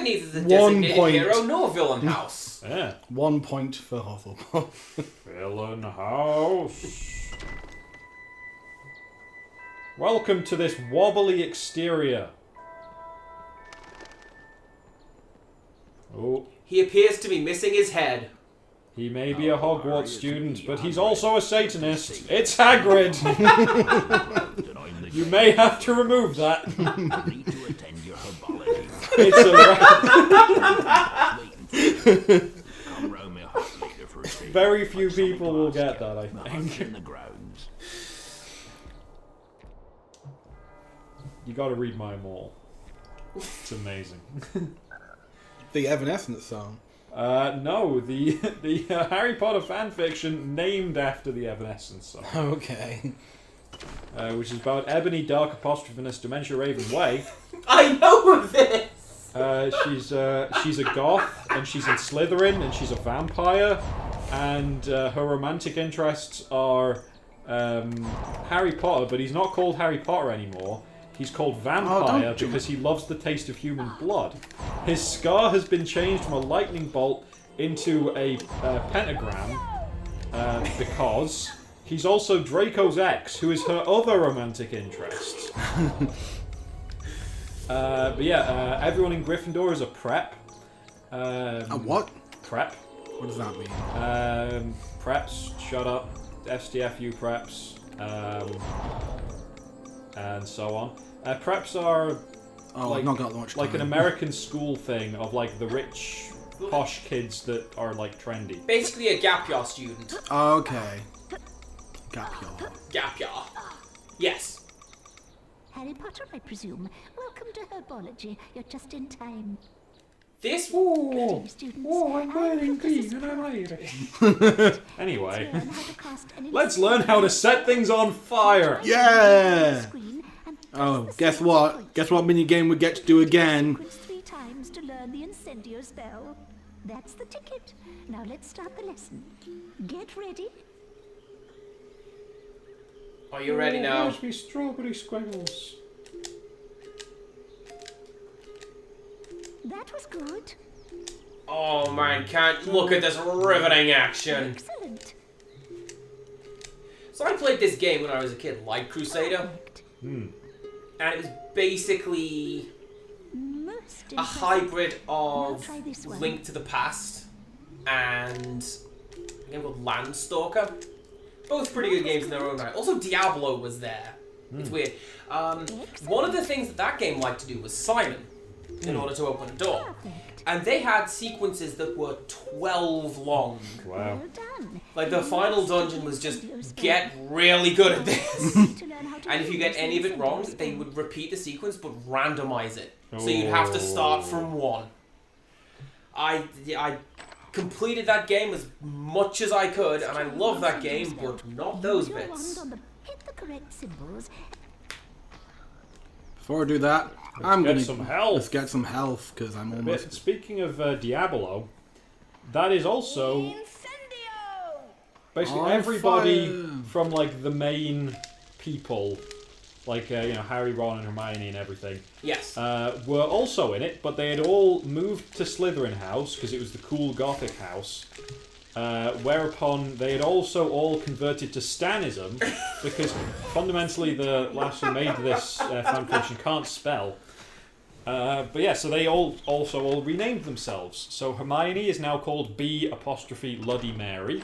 We're neither the 1 designated point. hero nor villain house. Yeah. 1 point for Hufflepuff. Villain house. Welcome to this wobbly exterior. Oh. He appears to be missing his head. He may be a Hogwarts student, but he's also a Satanist. It's Hagrid! You may have to remove that. Need to attend your herbology. It's Come round my hut later for a treat. very few people will get that, I My think. hut's in the grounds. You gotta read my mall. It's amazing. The Evanescence song. No, the Harry Potter fanfiction named after the Evanescence song. Okay. Which is about Ebony Dark Apostrophenous Dementia Raven Way. I know this! She's a goth, and she's in Slytherin, and she's a vampire, and her romantic interests are Harry Potter, but he's not called Harry Potter anymore. He's called Vampire because he loves the taste of human blood. His scar has been changed from a lightning bolt into a pentagram because he's also Draco's ex, who is her other romantic interest. But yeah, everyone in Gryffindor is a prep. A what? Prep. What does that mean? Preps, shut up. STFU preps. And so on. Preps are I've not got much time. like an American school thing of like the rich, posh kids that are like trendy. Basically a gap year student. Okay. Gap year. Gap year. Yes. Harry Potter, I presume. Welcome to herbology. You're just in time. This Dear students, I'm wearing green and I'm Irish. Anyway, learn how to cast an let's learn how to set things on fire. Yeah! screen and Oh, press the guess search what? point. Guess what minigame we get to do again? Sequence 3 times to learn the incendio spell. That's the ticket. Now let's start the lesson. Get ready. Are you ready now? Where's me strawberry squiggles? That was good. Oh man, can't look at this riveting action. Excellent. So I played this game when I was a kid, like Crusader, Perfect. and it was basically Most a impressive. hybrid of Now try this one. Link to the Past and a game called Landstalker. Both pretty good games in their own right. Also, Diablo was there. It's weird. One of the things that game liked to do was Simon in order to open a door. Perfect. And they had sequences that were 12 long. Wow. Well done. Like the final dungeon was just get really good at this. To learn how to And if you get use any of the it wrong, incendio they spell. would repeat the sequence but randomize it. So you'd have to start from 1. I completed that game as much as I could, and I love that game, but not those Use your wand bits. on the- hit the correct symbols. Before I do that, I'm get gonna some health. Let's get some health because I'm But almost. speaking of Diablo, that is also basically On everybody fire. from like the main people, like Harry, Ron, and Hermione and everything, Yes. were also in it, but they had all moved to Slytherin House because it was the cool Gothic house. Whereupon they had also all converted to Stanism because fundamentally the lass who made this fanfiction can't spell. But yeah, so they also all renamed themselves. So Hermione is now called B' Bloody Mary.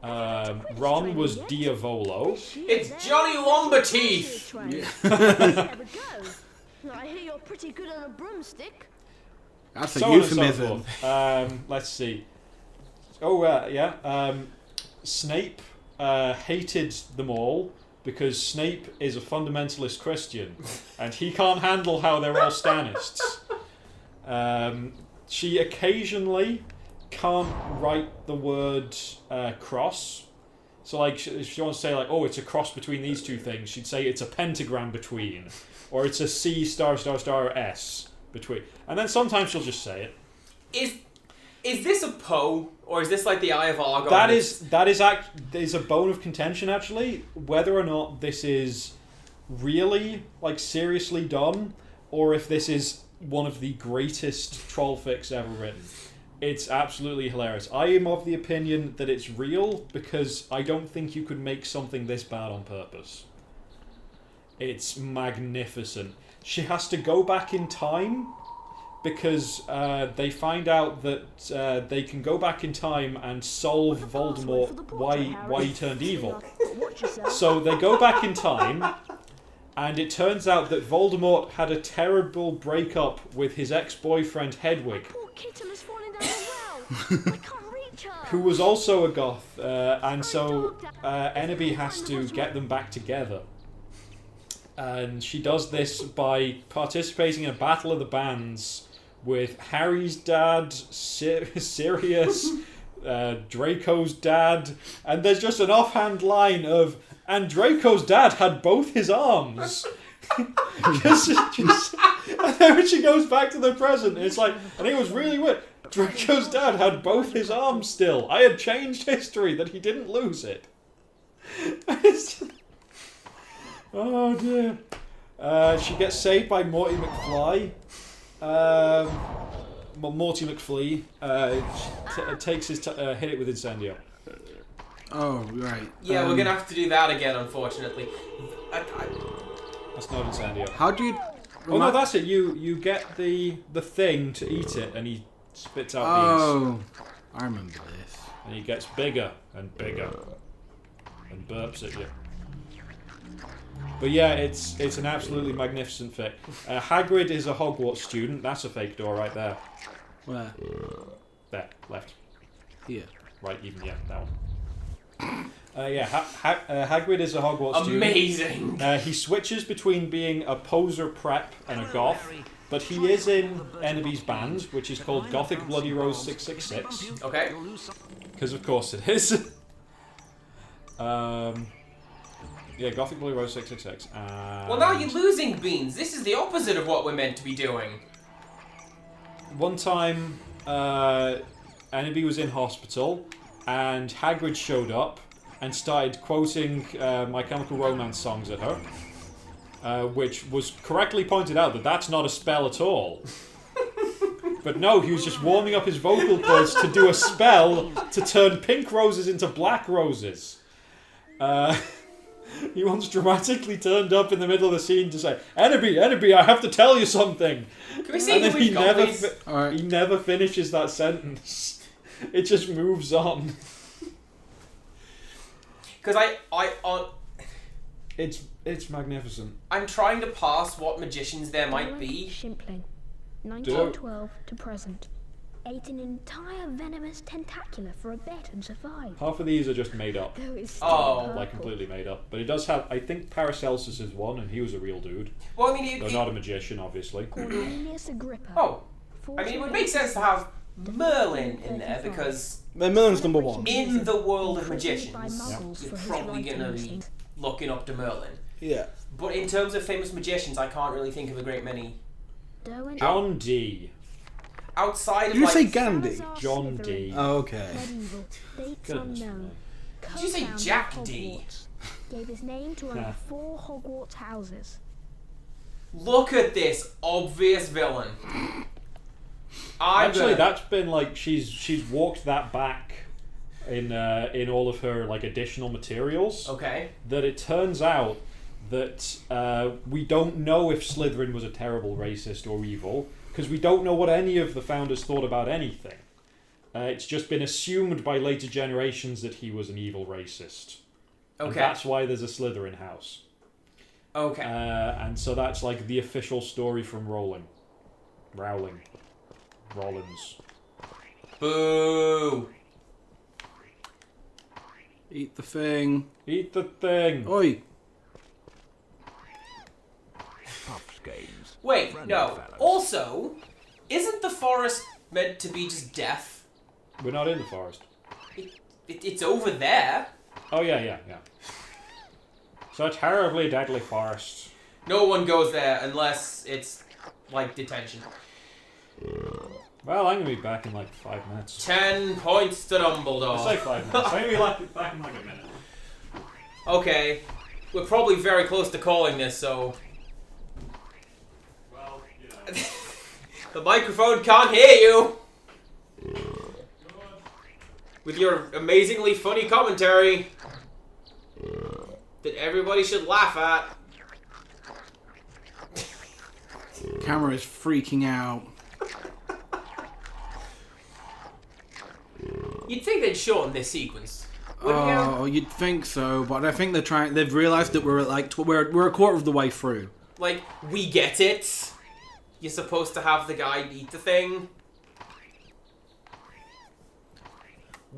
Ron was Diavolo. It's Johnny Lombateeth! There we go. I hear you're pretty good on a broomstick. That's a So on and so euphemism. forth. Let's see. Oh, yeah. Snape hated them all because Snape is a fundamentalist Christian and he can't handle how they're all Stanists. She occasionally can't write the word cross. So, like, if she wants to say, like, oh, it's a cross between these two things, she'd say it's a pentagram between. Or it's a C *** S between. And then sometimes she'll just say it. Is this a Poe, or is this like the Eye of Argon? That is a bone of contention, actually, whether or not this is really, like, seriously done, or if this is one of the greatest troll fics ever written. It's absolutely hilarious. I am of the opinion that it's real because I don't think you could make something this bad on purpose. It's magnificent. She has to go back in time because they find out that they can go back in time and solve Voldemort why he turned evil. So they go back in time, and it turns out that Voldemort had a terrible breakup with his ex-boyfriend Hedwig, Poor kitten has fallen down the well. I can't reach her. who was also a goth, and so Enderby has to get them back together. And she does this by participating in a battle of the bands with Harry's dad, Sirius, Draco's dad, and there's just an offhand line of, and Draco's dad had both his arms. And then when she goes back to the present, it's like, and it was really weird. Draco's dad had both his arms still. I had changed history that he didn't lose it. It's just, oh dear. She gets saved by Morty McFly. Morty McFlea takes his hit it with Incendio. Oh, right. Yeah, we're gonna have to do that again, unfortunately. That's not Incendio. How do you... Oh no, that's it. You get the thing to eat it, and he spits out beans, Oh, I remember this. and he gets bigger and bigger, and burps at you. But yeah, it's an absolutely magnificent fic. Hagrid is a Hogwarts student. That's a fake door right there. Where? There, left, Here. right, even yeah, that one. Hagrid is a Hogwarts student. Amazing. He switches between being a poser prep and a goth, but he is in Enderby's band, which is called Gothic Bloody Rose 666, Okay. because of course it is. Yeah, Gothic Bloody Rose 666. Well, now you're losing beans. This is the opposite of what we're meant to be doing. One time, Enderby was in hospital, and Hagrid showed up and started quoting My Chemical Romance songs at her, which was correctly pointed out that that's not a spell at all. But no, he was just warming up his vocal cords to do a spell to turn pink roses into black roses. He once dramatically turned up in the middle of the scene to say, Enderby, I have to tell you something. Can we see And who then he we've got, never, please? Alright. he never finishes that sentence. It just moves on. Because It's magnificent. I'm trying to pass what magicians there might be. Shimpling, 1912 to present. Ate an entire venomous tentacula for a bet and survived. Half of these are just made up, Though it's still Oh. purple. like completely made up. But it does have, I think Paracelsus is one, and he was a real dude. Well, I mean, Though not a magician, obviously. Cornelius Agrippa. oh, I mean, it would make sense to have Merlin in there because Merlin's number one. in the world of Imprisoned by magicians, muggles you're for his probably going to writing. be looking up to Merlin. Yeah. But in terms of famous magicians, I can't really think of a great many Derwent John Dee. outside of Did you like. say Gandhi? Salazar John Slytherin. Dee. Oh, okay. Medieval. Dates Goodness unknown. me. Did you say Co-founder Jack of D? Hogwarts. Gave his name to Yeah. only 4 Hogwarts houses. Look at this obvious villain. Actually, that's been like she's walked that back in all of her like additional materials. Okay. That it turns out that we don't know if Slytherin was a terrible racist or evil because we don't know what any of the founders thought about anything. It's just been assumed by later generations that he was an evil racist. And Okay. that's why there's a Slytherin house. Okay. And so that's like the official story from Rollins. Boo. Eat the thing. Eat the thing. Oi. Puffs games. Wait, Friendly no. fellows. Also, isn't the forest meant to be just death? We're not in the forest. It's over there. Oh yeah. So a terribly deadly forest. No one goes there unless it's like detention. Well, I'm gonna be back in like 5 minutes. 10 points to I'll say Dumbledore. 5 minutes. I'm gonna be back in like a minute. Okay. We're probably very close to calling this, so. Well, you know. The microphone can't hear you. With your amazingly funny commentary that everybody should laugh at. Camera is freaking out. You'd think they'd shorten this sequence. wouldn't you? Oh, you'd think so, but I think they've realised that we're at like we're a quarter of the way through. Like, we get it. You're supposed to have the guy eat the thing.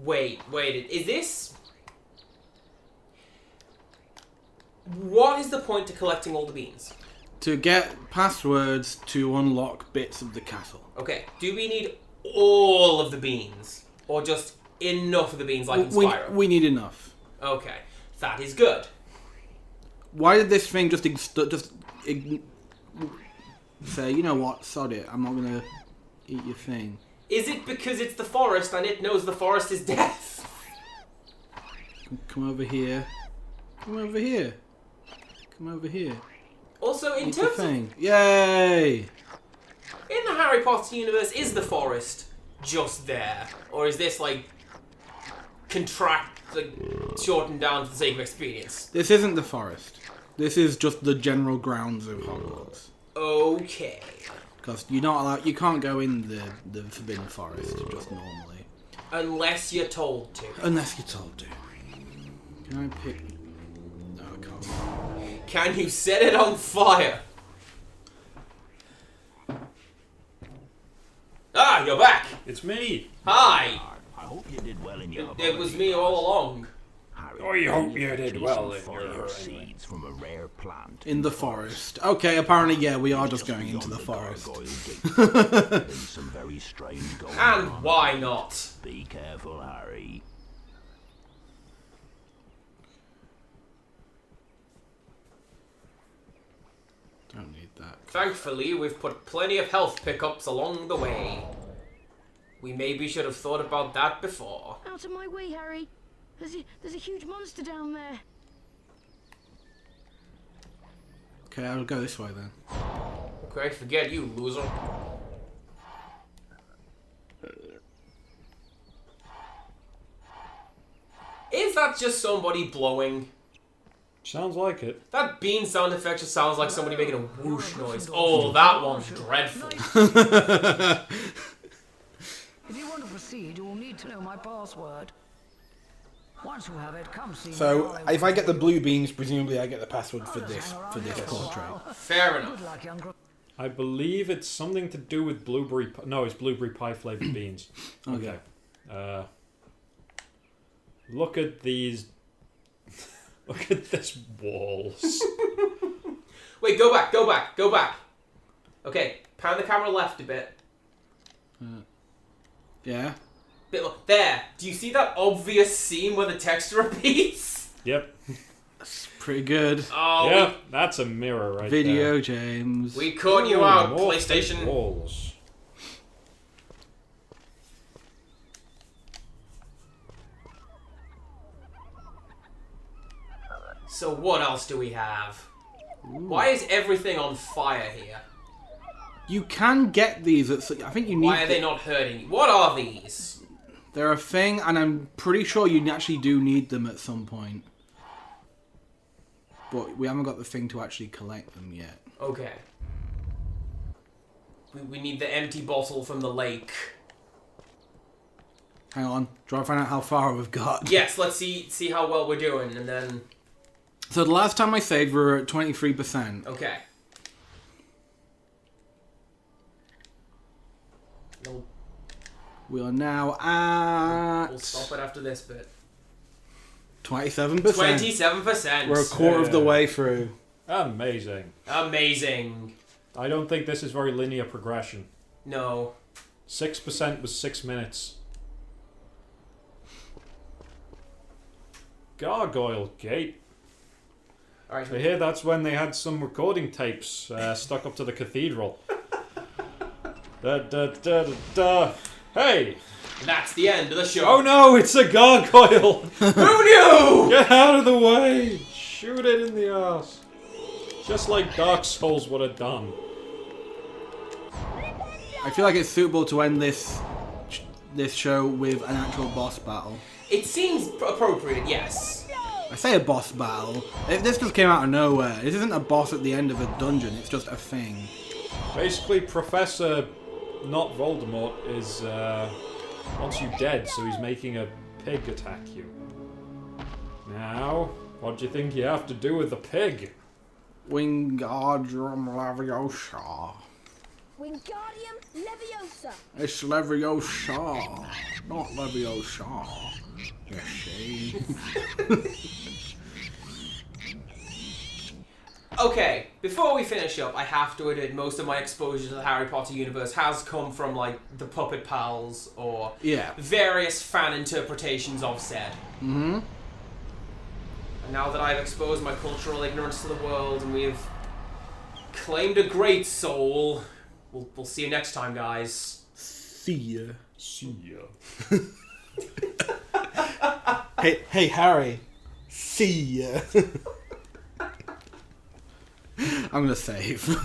Wait, is this... What is the point to collecting all the beans? To get passwords to unlock bits of the castle. Okay, do we need all of the beans? Or just enough of the beans like in Spyro? We need enough. Okay, that is good. Why did this thing say, you know what, sod it, I'm not gonna eat your thing? Is it because it's the forest and it knows the forest is death? Come over here. Come over here. Come over here. Also, in Eat the terms of... thing. Yay! In the Harry Potter universe, is the forest just there? Or is this, like, shortened down for the sake of experience? This isn't the forest. This is just the general grounds of Hogwarts. Okay. Because you're not allowed, you can't go in the Forbidden Forest just normally. Unless you're told to. Unless you're told to. Can I pick... No, I can't. Can you set it on fire? Ah, you're back! It's me. Hi! I hope you did well in your It was me all along. I hope you did well in your fire seeds from a rare plant. In the forest. Okay, apparently, yeah, we are just going into the forest. There's some very strange going And on. why not? Be careful, Harry. Don't need that. Thankfully, we've put plenty of health pickups along the way. We maybe should have thought about that before. Out of my way, Harry. There's a huge monster down there. Okay, I'll go this way then. Okay, forget you, loser. Is that just somebody blowing? Sounds like it. That bean sound effect just sounds like somebody making a whoosh noise. Oh, that one's dreadful. If you want to proceed, you will need to know my password. Once you have it, come see me. So, if I get the blue beans, presumably I get the password for this portrait. Fair Good enough. luck, young gro- I believe it's something to do with blueberry. No, it's blueberry pie flavored beans. Okay. Look at these. Look at this walls. Wait, go back. Okay, pan the camera left a bit. Yeah? There. Do you see that obvious scene where the text repeats? Yep. That's pretty good. Oh, Yeah, that's a mirror right Video, there. James. we caught you Ooh, out, more PlayStation. fake walls. So what else do we have? Why is everything on fire here? You can get these at... I think you need... Why are they not hurting you? What are these? They're a thing, and I'm pretty sure you actually do need them at some point. But we haven't got the thing to actually collect them yet. Okay. We need the empty bottle from the lake. Hang on. Try to find out how far we've got. Yes, let's see how well we're doing, and then... So the last time I saved, we were at 23%. Okay. We'll, We are now at... we'll stop it after this bit. 27%. 27%. We're a quarter of the way through. Amazing. Amazing. I don't think this is very linear progression. No. 6% was 6 minutes. Gargoyle Gate. Alright. I hear that's when they had some recording tapes stuck up to the cathedral. Da, da, da, da, da. Hey! That's the end of the show. Oh no, it's a gargoyle! Who knew? Get out of the way! Shoot it in the ass. Just like Dark Souls would have done. I feel like it's suitable to end this show with an actual boss battle. It seems appropriate, yes. I say a boss battle. This just came out of nowhere. This isn't a boss at the end of a dungeon. It's just a thing. Basically, Professor not Voldemort is wants you dead, so he's making a pig attack you. Now, what do you think you have to do with the pig? Wingardium Leviosa. Wingardium Leviosa. It's Leviosa, not Leviosa. You see? Okay, before we finish up, I have to admit most of my exposure to the Harry Potter universe has come from, like, the Puppet Pals or various fan interpretations of said. Mm-hmm. And now that I've exposed my cultural ignorance to the world and we've claimed a great soul, we'll see you next time, guys. See ya. See ya. Hey, Harry. See ya. I'm gonna save.